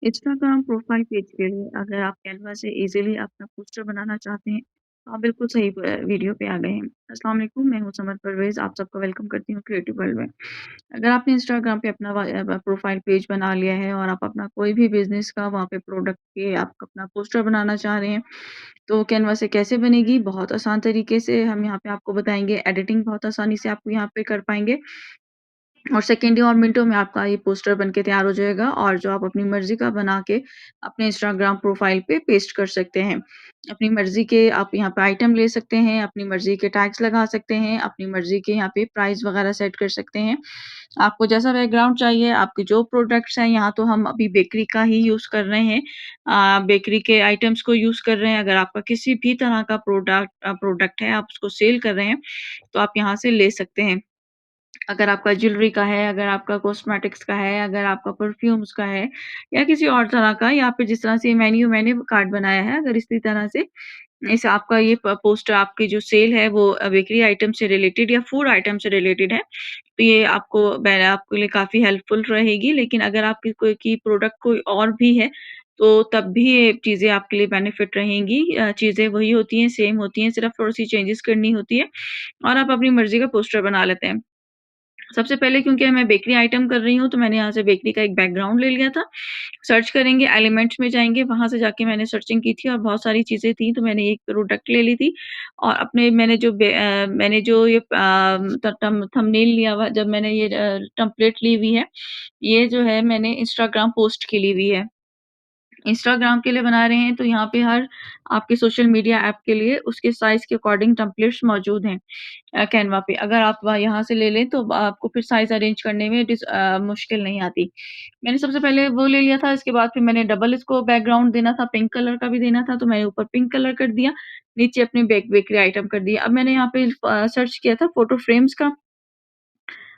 Instagram profile page के लिए अगर आप कैनवा से इजीली अपना पोस्टर बनाना चाहते हैं तो आप बिल्कुल सही वीडियो पे आ गए हैं। अस्सलाम वालेकुम, मैं हूं समर परवेज, आप सबको वेलकम करती हूँ क्रिएटिव वर्ल्ड में। अगर आपने इंस्टाग्राम पे अपना प्रोफाइल पेज बना लिया है और आप अपना कोई भी बिजनेस का वहाँ पे प्रोडक्ट के आप अपना पोस्टर बनाना चाह रहे हैं तो कैनवा से कैसे बनेगी, बहुत आसान तरीके से हम यहाँ पे आपको बताएंगे। एडिटिंग बहुत आसानी से आप यहाँ पे कर पाएंगे और सेकेंडों और मिनटों में आपका ये पोस्टर बन के तैयार हो जाएगा और जो आप अपनी मर्ज़ी का बना के अपने इंस्टाग्राम प्रोफ़ाइल पे पेस्ट कर सकते हैं। अपनी मर्ज़ी के आप यहाँ पे आइटम ले सकते हैं, अपनी मर्ज़ी के टैग्स लगा सकते हैं, अपनी मर्ज़ी के यहाँ पे प्राइस वग़ैरह सेट कर सकते हैं। आपको जैसा बैकग्राउंड चाहिए, आपके जो प्रोडक्ट्स हैं, यहाँ तो हम अभी बेकरी का ही यूज़ कर रहे हैं। बेकरी के आइटम्स को यूज़ कर रहे हैं। अगर आपका किसी भी तरह का प्रोडक्ट है, आप उसको सेल कर रहे हैं, तो आप यहाँ से ले सकते हैं। अगर आपका ज्वेलरी का है, अगर आपका कॉस्मेटिक्स का है, अगर आपका परफ्यूम्स का है या किसी और तरह का, या फिर जिस तरह से मेन्यू मैंने कार्ड बनाया है, अगर इसी तरह से इस आपका ये पोस्टर आपकी जो सेल है वो बेकरी आइटम से रिलेटेड या फूड आइटम से रिलेटेड है, तो ये आपके लिए काफ़ी हेल्पफुल रहेगी। लेकिन अगर आपकी कोई की प्रोडक्ट कोई और भी है, तो तब भी ये चीज़ें आपके लिए बेनिफिट रहेंगी। चीज़ें वही होती हैं, सेम होती हैं, सिर्फ़ थोड़ी-सी चेंजेस करनी होती है और आप अपनी मर्ज़ी का पोस्टर बना लेते हैं। सबसे पहले क्योंकि मैं बेकरी आइटम कर रही हूँ, तो मैंने यहाँ से बेकरी का एक बैकग्राउंड ले लिया था। सर्च करेंगे, एलिमेंट्स में जाएँगे, वहाँ से जाके मैंने सर्चिंग की थी और बहुत सारी चीज़ें थी, तो मैंने एक प्रोडक्ट ले ली थी और अपने मैंने जो ये त टम थंबनेल लिया हुआ, जब मैंने ये टेम्पलेट ली हुई है, ये जो है मैंने इंस्टाग्राम पोस्ट के लिए ली हुई है। इंस्टाग्राम के लिए बना रहे हैं, तो यहाँ पे हर आपके सोशल मीडिया ऐप के लिए उसके साइज़ के अकॉर्डिंग टेम्पलेट्स मौजूद हैं। कैनवा पे अगर आप यहाँ से ले लें तो आपको फिर साइज़ अरेंज करने में मुश्किल नहीं आती। मैंने सबसे पहले वो ले लिया था, इसके बाद फिर मैंने डबल इसको बैकग्राउंड देना था, पिंक कलर का भी देना था, तो मैंने ऊपर पिंक कलर कर दिया, नीचे अपनी बेकरी आइटम कर दिया। अब मैंने यहाँ पे सर्च किया था फ़ोटो फ्रेम्स का,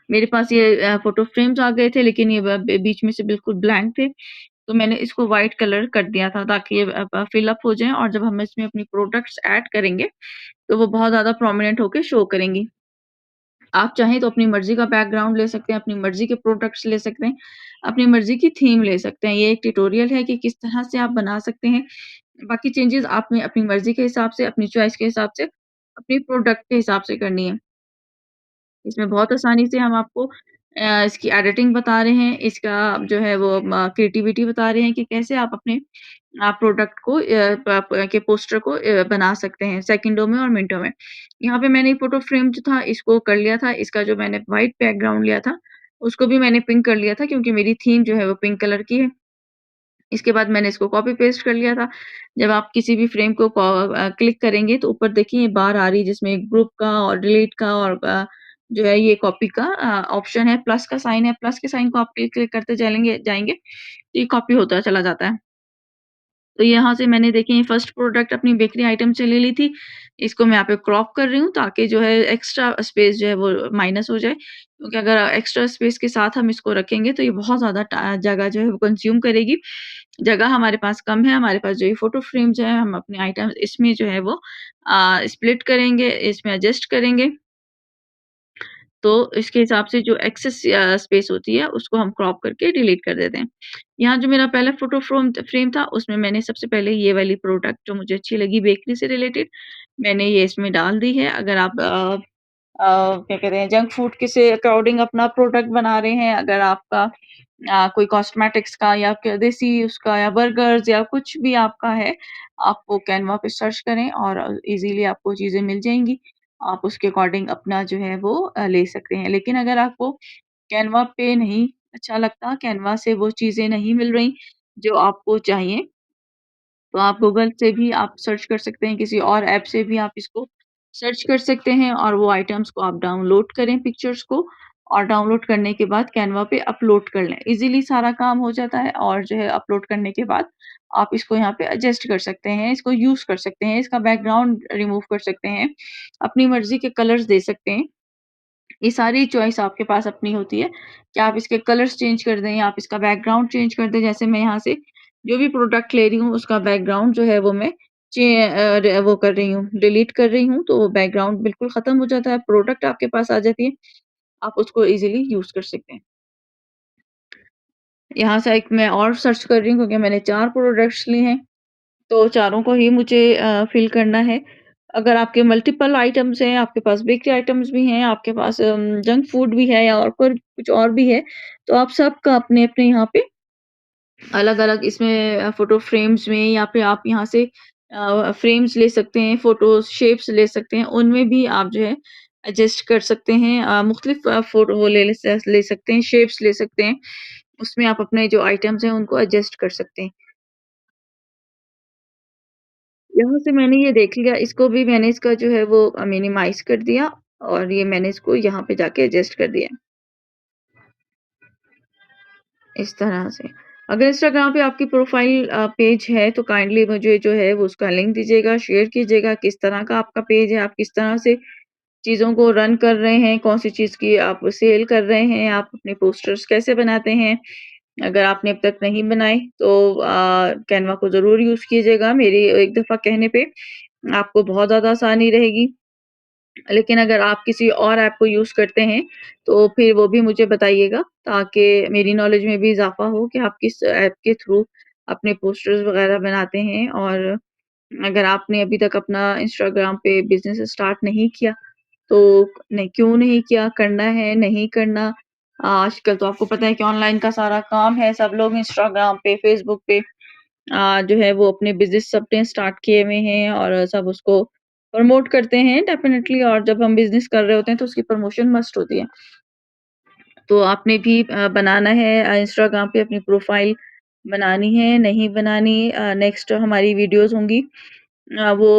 मेरे पास ये फ़ोटो फ्रेम्स आ गए थे, लेकिन ये बीच में से बिल्कुल ब्लैंक थे, तो मैंने इसको व्हाइट कलर कर दिया था ताकि ये फ़िल अप हो जाएँ और जब हम इसमें अपनी प्रोडक्ट्स ऐड करेंगे, तो वो बहुत ज़्यादा प्रोमिनेंट होके शो करेंगी। आप चाहें तो अपनी मर्ज़ी का बैकग्राउंड ले सकते हैं, अपनी मर्ज़ी के प्रोडक्ट्स ले सकते हैं, अपनी मर्ज़ी की थीम ले सकते हैं। ये एक ट्यूटोरियल है कि किस तरह से आप बना सकते हैं। बाकी चेंजेज़ आपने अपनी मर्ज़ी के हिसाब से, अपनी चॉइस के हिसाब से, अपनी प्रोडक्ट के हिसाब से करनी है। इसमें बहुत आसानी से हम आपको इसकी एडिटिंग बता रहे हैं, इसका जो है वो क्रिएटिविटी बता रहे हैं कि कैसे आप अपने प्रोडक्ट को के पोस्टर को बना सकते हैं सेकंडों में और मिनटों में। यहाँ पे मैंने फ़ोटो फ्रेम जो था इसको कर लिया था, इसका जो मैंने व्हाइट बैकग्राउंड लिया था, उसको भी मैंने पिंक कर लिया था क्योंकि मेरी थीम जो है वो पिंक कलर की है। इसके बाद मैंने इसको कॉपी पेस्ट कर लिया था। जब आप किसी भी फ्रेम को क्लिक करेंगे तो ऊपर देखिए ये बार आ रही है जिसमें ग्रुप का और डिलीट का और जो है ये कॉपी का ऑप्शन है, प्लस का साइन है, प्लस के साइन को आप क्लिक क्लिक करते चलेंगे जाएँगे, तो ये कॉपी होता चला जाता है। तो यहाँ से मैंने देखिए ये फर्स्ट प्रोडक्ट अपनी बेकरी आइटम से ले ली थी। इसको मैं यहाँ पे क्रॉप कर रही हूँ ताकि जो है एक्स्ट्रा स्पेस जो है वो माइनस हो जाए। क्योंकि अगर एक्स्ट्रा स्पेस के साथ हम इसको रखेंगे तो ये बहुत ज़्यादा जगह जो है वो कंज़्यूम करेगी। जगह हमारे पास कम है, हमारे पास जो ये फ़ोटो फ्रेम जो है हम अपने आइटम्स इसमें जो है वो स्प्लिट करेंगे, इसमें एडजस्ट करेंगे। तो इसके हिसाब से जो एक्सेस स्पेस होती है उसको हम क्रॉप करके डिलीट कर देते हैं। यहाँ जो मेरा पहला फ़ोटो फ्रोम फ्रेम था उसमें मैंने सबसे पहले ये वाली प्रोडक्ट जो मुझे अच्छी लगी बेकरी से रिलेटेड, मैंने ये इसमें डाल दी है। अगर आप क्या कहते हैं जंक फूड के से अकॉर्डिंग अपना प्रोडक्ट बना रहे हैं, अगर आपका कोई कॉस्मेटिक्स का या देसी उसका या बर्गर्स या कुछ भी आपका है, आप वो कैनवा पे सर्च करें और इज़िली आपको चीज़ें मिल जाएँगी। आप उसके अकॉर्डिंग अपना जो है वो ले सकते हैं। लेकिन अगर आपको कैनवा पे नहीं अच्छा लगता, कैनवा से वो चीज़ें नहीं मिल रही जो आपको चाहिए, तो आप गूगल से भी आप सर्च कर सकते हैं, किसी और ऐप से भी आप इसको सर्च कर सकते हैं और वो आइटम्स को आप डाउनलोड करें पिक्चर्स को और डाउनलोड करने के बाद कैनवा पे अपलोड कर लें। ईज़िली सारा काम हो जाता है और जो है अपलोड करने के बाद आप इसको यहाँ पे एडजस्ट कर सकते हैं, इसको यूज़ कर सकते हैं, इसका बैकग्राउंड रिमूव कर सकते हैं, अपनी मर्ज़ी के कलर्स दे सकते हैं। ये सारी चॉइस आपके पास अपनी होती है कि आप इसके कलर्स चेंज कर दें, आप इसका बैकग्राउंड चेंज कर दें। जैसे मैं यहाँ से जो भी प्रोडक्ट ले रही हूँ, उसका बैकग्राउंड जो है वो मैं वो कर रही हूँ, डिलीट कर रही हूँ, तो वो बैकग्राउंड बिल्कुल खत्म हो जाता है, प्रोडक्ट आपके पास आ जाती है, आप उसको इज़िली यूज़ कर सकते हैं। यहाँ से एक मैं और सर्च कर रही हूँ क्योंकि मैंने 4 प्रोडक्ट्स लिए हैं, तो चारों को ही मुझे फ़िल करना है। अगर आपके मल्टीपल आइटम्स हैं, आपके पास बेकरी आइटम्स भी हैं, आपके पास जंक फूड भी है या और कोई कुछ और भी है, तो आप सबका अपने-अपने यहाँ पे अलग-अलग इसमें फ़ोटो फ्रेम्स में या फिर आप यहाँ से फ्रेम्स ले सकते हैं, फ़ोटोज़, शेप्स ले सकते हैं, उनमें भी आप जो है एडजस्ट कर सकते हैं। मुख्तलिफ फ़ोटो वो ले सकते हैं, शेप्स ले सकते हैं। उसमें आप अपने जो आइटम्स हैं, उनको एडजस्ट कर सकते हैं। यहाँ से मैंने ये देख लिया, इसको भी मैंने इसका जो है वो मिनिमाइज़ कर दिया और ये मैंने इसको यहाँ पे जाके एडजस्ट कर दिया, इस तरह से। अगर इंस्टाग्राम पे आपकी प्रोफ़ाइल पेज है, तो काइंडली मुझे जो है वो उसका लिंक दीजिएगा, शेयर कीजिएगा, किस तरह का आपका पेज है, आप किस तरह से चीज़ों को रन कर रहे हैं, कौन-सी चीज़ की आप सेल कर रहे हैं, आप अपने पोस्टर्स कैसे बनाते हैं। अगर आपने अब तक नहीं बनाए, तो कैनवा को ज़रूर यूज़ कीजिएगा। मेरी एक दफ़ा कहने पे आपको बहुत ज़्यादा आसानी रहेगी। लेकिन अगर आप किसी और ऐप को यूज़ करते हैं, तो फिर वो भी मुझे बताइएगा ताकि मेरी नॉलेज में भी इज़ाफ़ा हो कि आप किस ऐप के थ्रू अपने पोस्टर्स वग़ैरह बनाते हैं और अगर आपने अभी तक अपना इंस्टाग्राम पे बिज़नेस स्टार्ट नहीं किया, तो नहीं क्यों नहीं किया? करना है, नहीं करना? आजकल तो आपको पता है कि ऑनलाइन का सारा काम है, सब लोग इंस्टाग्राम पे, फ़ेसबुक पे जो है वो अपने बिज़नेस अपने स्टार्ट किए हुए हैं और सब उसको प्रमोट करते हैं डेफ़िनेटली और जब हम बिज़नेस कर रहे होते हैं तो उसकी प्रमोशन मस्ट होती है। तो आपने भी बनाना है इंस्टाग्राम पे अपनी प्रोफ़ाइल बनानी है, नहीं बनानी नेक्स्ट हमारी वीडियोज़ होंगी वो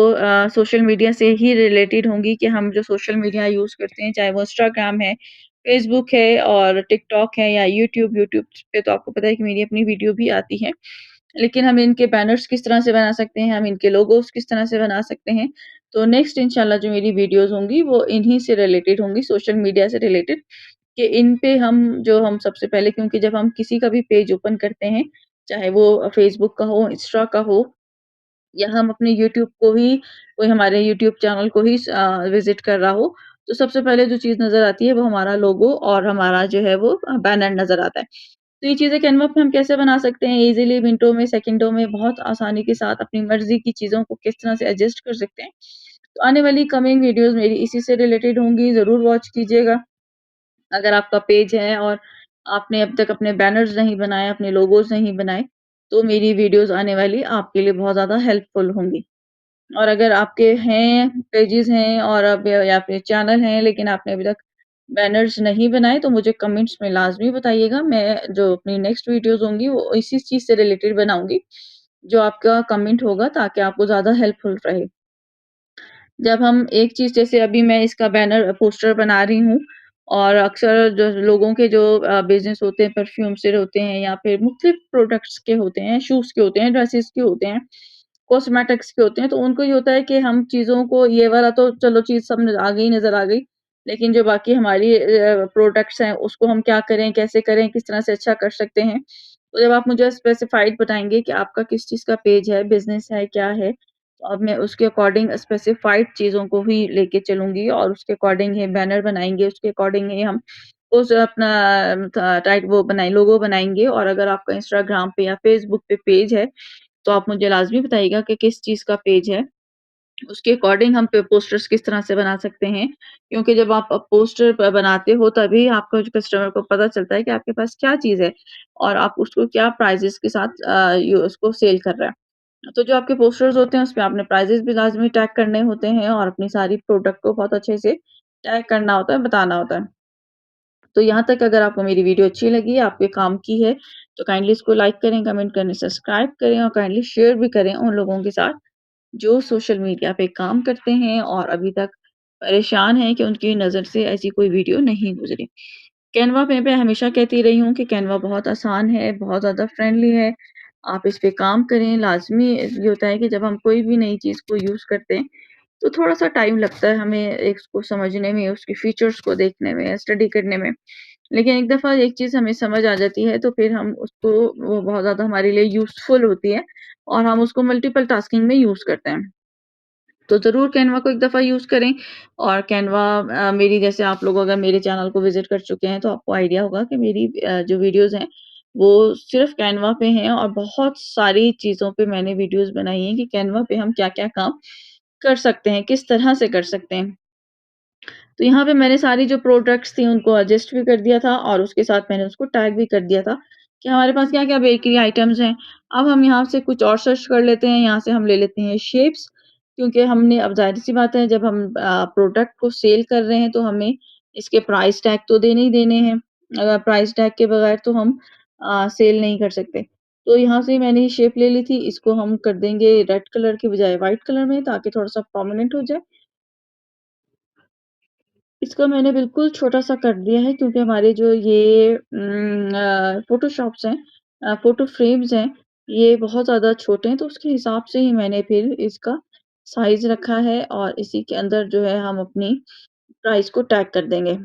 सोशल मीडिया से ही रिलेटेड होंगी कि हम जो सोशल मीडिया यूज़ करते हैं, चाहे वो इंस्टाग्राम है, फ़ेसबुक है और टिकटॉक है या यूट्यूब। यूट्यूब पे तो आपको पता है कि मेरी अपनी वीडियो भी आती है। लेकिन हम इनके बैनर्स किस तरह से बना सकते हैं, हम इनके लोगोज़ किस तरह से बना सकते हैं। तो नेक्स्ट इंशाल्लाह जो मेरी वीडियोज़ होंगी वो इन्हीं से रिलेटेड होंगी, सोशल मीडिया से रिलेटेड कि इन पे हम सबसे पहले क्योंकि जब हम किसी का भी पेज ओपन करते हैं, चाहे वो फ़ेसबुक का हो, इंस्टा का हो या हम अपने यूट्यूब को ही कोई हमारे यूट्यूब चैनल को ही विज़िट कर रहा हो, तो सबसे पहले जो चीज़ नज़र आती है वो हमारा लोगो और हमारा जो है वो बैनर नज़र आता है। तो ये चीज़ें कैनवा पे हम कैसे बना सकते हैं ईज़िली मिनटों में, सेकंडों में बहुत आसानी के साथ अपनी मर्ज़ी की चीज़ों को किस तरह से एडजस्ट कर सकते हैं। तो आने वाली कमिंग वीडियोज़ मेरी इसी से रिलेटेड होंगी, ज़रूर वॉच कीजिएगा। अगर आपका पेज है और आपने अब तक अपने बैनर्स नहीं बनाए, अपने लोगोज़ नहीं बनाए, तो मेरी वीडियोज़ आने वाली आपके लिए बहुत ज़्यादा हेल्पफुल होंगी। और अगर आपके हैं, पेजेज़ हैं और अब या फिर चैनल हैं लेकिन आपने अभी तक बैनर्स नहीं बनाए तो मुझे कमेंट्स में लाज़मी बताइएगा। मैं जो अपनी नेक्स्ट वीडियोज़ होंगी वो इसी चीज़ से रिलेटेड बनाऊँगी, जो आपका कमेंट होगा ताकि आपको ज़्यादा हेल्पफुल रहे। जब हम एक चीज़ जैसे अभी मैं इसका बैनर पोस्टर बना रही हूँ और अक्सर जो लोगों के जो बिज़नेस होते हैं परफ्यूम से होते हैं या फिर मुख्तलिफ प्रोडक्ट्स के होते हैं, शूज़ के होते हैं, ड्रेसेस के होते हैं, कॉस्मेटिक्स के होते हैं, तो उनको ये होता है कि हम चीज़ों को ये वाला तो चलो चीज़ सब न आ गई नज़र आ गई, लेकिन जो बाकी हमारी प्रोडक्ट्स हैं उसको हम क्या करें, कैसे करें, किस तरह से अच्छा कर सकते हैं। तो जब आप मुझे स्पेसिफाइड बताएँगे कि आपका किस चीज़ का पेज है, बिज़नेस है, क्या है, तो अब मैं उसके अकॉर्डिंग स्पेसिफाइड चीज़ों को ही लेके चलूँगी और उसके अकॉर्डिंग ही बैनर बनाएँगे, उसके अकॉर्डिंग ही हम उस अपना टाइट वो बनाए लोगो बनाएँगे और अगर आपका इंस्टाग्राम पे या फ़ेसबुक पे पेज है, तो आप मुझे लाज़मी बताइएगा कि किस चीज़ का पेज है। उसके अकॉर्डिंग हम पे पोस्टर्स किस तरह से बना सकते हैं, क्योंकि जब आप पोस्टर बनाते हो तभी आपका जो कस्टमर को पता चलता है कि आपके पास क्या चीज़ है और आप उसको क्या प्राइसेज़ के साथ उसको सेल कर रहे हैं। तो जो आपके पोस्टर्स होते हैं उसमें आपने प्राइसेज़ भी लाज़मी टैग करने होते हैं और अपनी सारी प्रोडक्ट को बहुत अच्छे से टैग करना होता है, बताना होता है। तो यहाँ तक अगर आपको मेरी वीडियो अच्छी लगी, आपके काम की है, तो काइंडली इसको लाइक करें, कमेंट करें, सब्सक्राइब करें और काइंडली शेयर भी करें उन लोगों के साथ जो सोशल मीडिया पे काम करते हैं और अभी तक परेशान हैं कि उनकी नज़र से ऐसी कोई वीडियो नहीं गुज़री। कैनवा पे मैं हमेशा कहती रही हूँ कि कैनवा बहुत आसान है, बहुत ज़्यादा फ्रेंडली है। आप इस पे काम करें, लाज़मी ये होता है कि जब हम कोई भी नई चीज़ को यूज़ करते हैं, तो थोड़ा-सा टाइम लगता है हमें इसको समझने में, उसके फीचर्स को देखने में, स्टडी करने में। लेकिन एक दफ़ा एक चीज़ हमें समझ आ जाती है, तो फिर हम उसको वो बहुत ज़्यादा हमारे लिए यूज़फुल होती है और हम उसको मल्टीपल टास्किंग में यूज़ करते हैं। तो ज़रूर कैनवा को एक दफ़ा यूज़ करें और कैनवा मेरी जैसे आप लोग अगर मेरे चैनल को विज़िट कर चुके हैं, तो आपको आइडिया होगा कि मेरी जो वीडियोज़ हैं, वो सिर्फ़ कैनवा पे हैं और बहुत सारी चीज़ों पे मैंने वीडियोज़ बनाई हैं कि कैनवा पे हम क्या-क्या काम कर सकते हैं, किस तरह से कर सकते हैं। तो यहाँ पे मैंने सारी जो प्रोडक्ट्स थी उनको एडजस्ट भी कर दिया था और उसके साथ मैंने उसको टैग भी कर दिया था कि हमारे पास क्या-क्या बेकरी आइटम्स हैं। अब हम यहाँ से कुछ और सर्च कर लेते हैं, यहाँ से हम ले लेते हैं शेप्स, क्योंकि हमने अब ज़ाहिर-सी बात है जब हम प्रोडक्ट को सेल कर रहे हैं तो हमें इसके प्राइस टैग तो देने ही देने हैं। प्राइस टैग के बगैर तो हम सेल नहीं कर सकते। तो यहाँ से मैंने ये शेप ले ली थी, इसको हम कर देंगे रेड कलर की बजाय व्हाइट कलर में ताकि थोड़ा-सा प्रोमिनेंट हो जाए। इसको मैंने बिल्कुल छोटा-सा कर दिया है क्योंकि हमारे जो ये फ़ोटोशॉप्स हैं, फ़ोटो फ्रेम्स हैं, ये बहुत ज़्यादा छोटे हैं, तो उसके हिसाब से ही मैंने फिर इसका साइज़ रखा है और इसी के अंदर जो है हम अपनी प्राइस को टैग कर देंगे।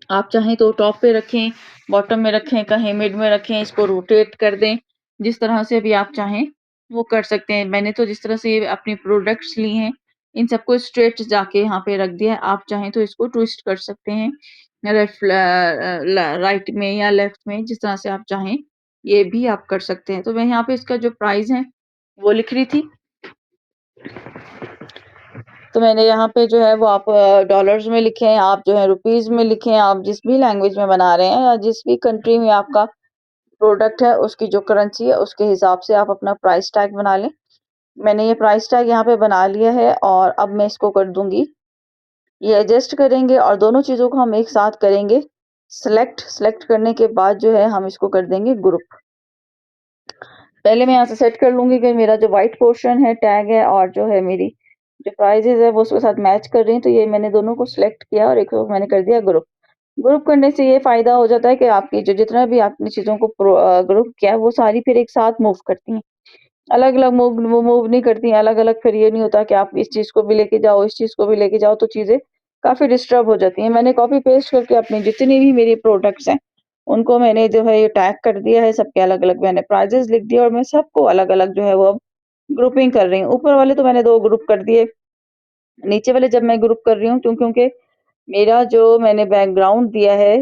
आप चाहें तो टॉप पे रखें, बॉटम में रखें, कहीं मिड में रखें, इसको रोटेट कर दें, जिस तरह से भी आप चाहें वो कर सकते हैं। मैंने तो जिस तरह से अपनी प्रोडक्ट्स ली हैं, इन सबको स्ट्रेट जाके यहाँ पे रख दिया है। आप चाहें तो इसको ट्विस्ट कर सकते हैं, राइट में या लेफ्ट में, जिस तरह से आप चाहें, ये भी आप कर सकते हैं। तो मैं यहाँ पे इसका जो प्राइस है, वो लिख रही थी। तो मैंने यहाँ पे जो है वो आप डॉलर्स में लिखें, आप जो है रुपीज़ में लिखें, आप जिस भी लैंग्वेज में बना रहे हैं या जिस भी कंट्री में आपका प्रोडक्ट है, उसकी जो करेंसी है, उसके हिसाब से आप अपना प्राइस टैग बना लें। मैंने ये प्राइस टैग यहाँ पे बना लिया है और अब मैं इसको कर दूँगी, ये एडजस्ट करेंगे और दोनों चीज़ों को हम एक साथ करेंगे सेलेक्ट करने के बाद जो है हम इसको कर देंगे ग्रुप। पहले मैं यहाँ से सेट कर लूँगी कि मेरा जो व्हाइट पोर्शन है, टैग है और जो है मेरी जो प्राइसेज़ है वो उसके साथ मैच कर रही हैं, तो ये मैंने दोनों को सिलेक्ट किया और एक को मैंने कर दिया ग्रुप। ग्रुप करने से ये फ़ायदा हो जाता है कि आपकी जो जितना भी आपने चीज़ों को ग्रुप किया है, वो सारी फिर एक साथ मूव करती हैं। अलग-अलग वो मूव नहीं करती हैं, अलग-अलग फिर ये नहीं होता कि आप इस चीज़ को भी लेके जाओ, इस चीज़ को भी लेके जाओ, तो चीज़ें काफ़ी डिस्टर्ब हो जाती हैं। मैंने कॉपी पेस्ट करके अपनी जितनी भी मेरी प्रोडक्ट्स हैं, उनको मैंने जो है ये टैग कर दिया है, सबके अलग-अलग मैंने प्राइसेज़ लिख दिए और मैं सबको अलग-अलग जो है वो अब ग्रुपिंग कर रही हूँ। ऊपर वाले तो मैंने 2 ग्रुप कर दिए, नीचे वाले जब मैं ग्रुप कर रही हूँ क्योंकि मेरा जो मैंने बैकग्राउंड दिया है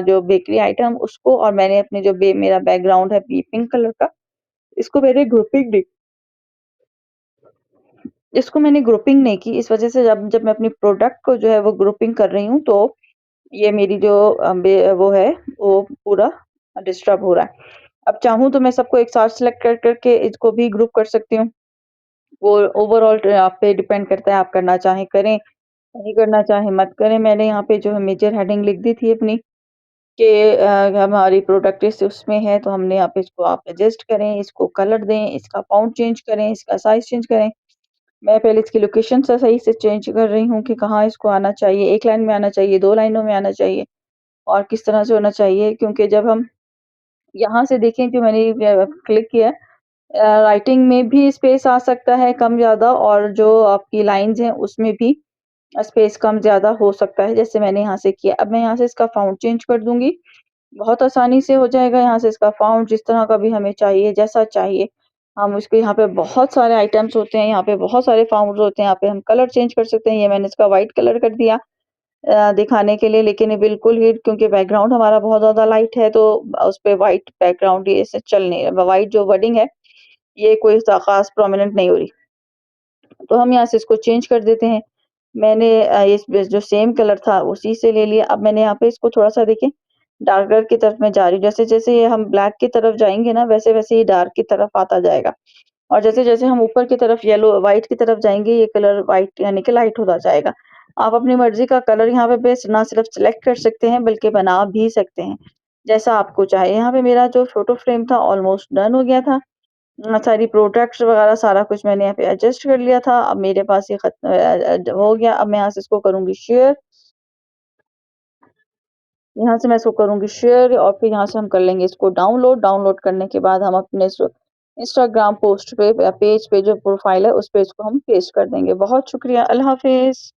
जो बेकरी आइटम उसको और मैंने अपने जो मेरा बैकग्राउंड है पिंक कलर का, इसको मैंने ग्रुपिंग दी। इसको मैंने ग्रुपिंग नहीं की, इस वज़ह से जब जब मैं अपनी प्रोडक्ट को जो है वो ग्रुपिंग कर रही हूँ, तो ये मेरी जो वो है, वो पूरा डिस्टर्ब हो रहा है। अब चाहूँ तो मैं सबको एक साथ सेलेक्ट करके इसको भी ग्रुप कर सकती हूँ। वो ओवरऑल आप पे डिपेंड करता है, आप करना चाहें करें, नहीं करना चाहें मत करें। मैंने यहाँ पे जो है मेजर हेडिंग लिख दी थी अपनी कि हमारी प्रोडक्ट इस उसमें है, तो हमने यहाँ पे इसको आप एडजस्ट करें, इसको कलर दें, इसका फ़ॉन्ट चेंज करें, इसका साइज़ चेंज करें। मैं पहले इसकी लोकेशन से सही से चेंज कर रही हूँ कि कहाँ इसको आना चाहिए, 1 लाइन में आना चाहिए, 2 लाइनों में आना चाहिए और किस तरह से होना चाहिए, क्योंकि जब हम यहाँ से देखें जो मैंने क्लिक किया है, राइटिंग में भी स्पेस आ सकता है कम-ज़्यादा और जो आपकी लाइन्स हैं उसमें भी स्पेस कम-ज़्यादा हो सकता है, जैसे मैंने यहाँ से किया। अब मैं यहाँ से इसका फ़ॉन्ट चेंज कर दूँगी, बहुत आसानी से हो जाएगा यहाँ से इसका फ़ॉन्ट जिस तरह का भी हमें चाहिए, जैसा चाहिए। हम उसके यहाँ पे बहुत सारे आइटम्स होते हैं, यहाँ पे बहुत सारे फ़ॉन्ट्स होते हैं, यहाँ पे हम कलर चेंज कर सकते हैं। ये मैंने इसका व्हाइट कलर कर दिया दिखाने के लिए, लेकिन ये बिल्कुल ही क्योंकि बैकग्राउंड हमारा बहुत ज़्यादा लाइट है, तो उसपे व्हाइट बैकग्राउंड ये इससे चल नहीं रहा। व्हाइट जो वर्डिंग है, ये कोई ख़ास प्रोमिनेंट नहीं हो रही। तो हम यहाँ से इसको चेंज कर देते हैं। मैंने इस जो सेम कलर था उसी से ले लिया। अब मैंने यहाँ पे इसको थोड़ा-सा देखिए डार्कर की तरफ मैं जा रही हूँ। जैसे-जैसे ये हम ब्लैक की तरफ जाएँगे ना, वैसे-वैसे ये डार्क की तरफ आता जाएगा। और जैसे-जैसे हम ऊपर की तरफ येलो व्हाइट की तरफ जाएँगे, ये कलर व्हाइट यानी कि लाइट होता जाएगा। आप अपनी मर्ज़ी का कलर यहाँ पे बेस ना सिर्फ़ सिलेक्ट कर सकते हैं, बल्कि बना भी सकते हैं, जैसा आपको चाहे। यहाँ पे मेरा जो फ़ोटो फ्रेम था ऑलमोस्ट डन हो गया था। सारी प्रोडक्ट्स वगैरह सारा कुछ मैंने यहाँ पे एडजस्ट कर लिया था। अब मेरे पास ये हो गया। अब मैं यहाँ से इसको करूँगी शेयर। यहाँ से मैं इसको करूँगी शेयर और फिर यहाँ से हम कर लेंगे इसको डाउनलोड। डाउनलोड करने के बाद हम अपने इंस्टाग्राम पोस्ट पे या पेज पे जो प्रोफ़ाइल है, उस पे इसको हम पेस्ट कर देंगे। बहुत शुक्रिया। अल्लाह हाफ़िज़।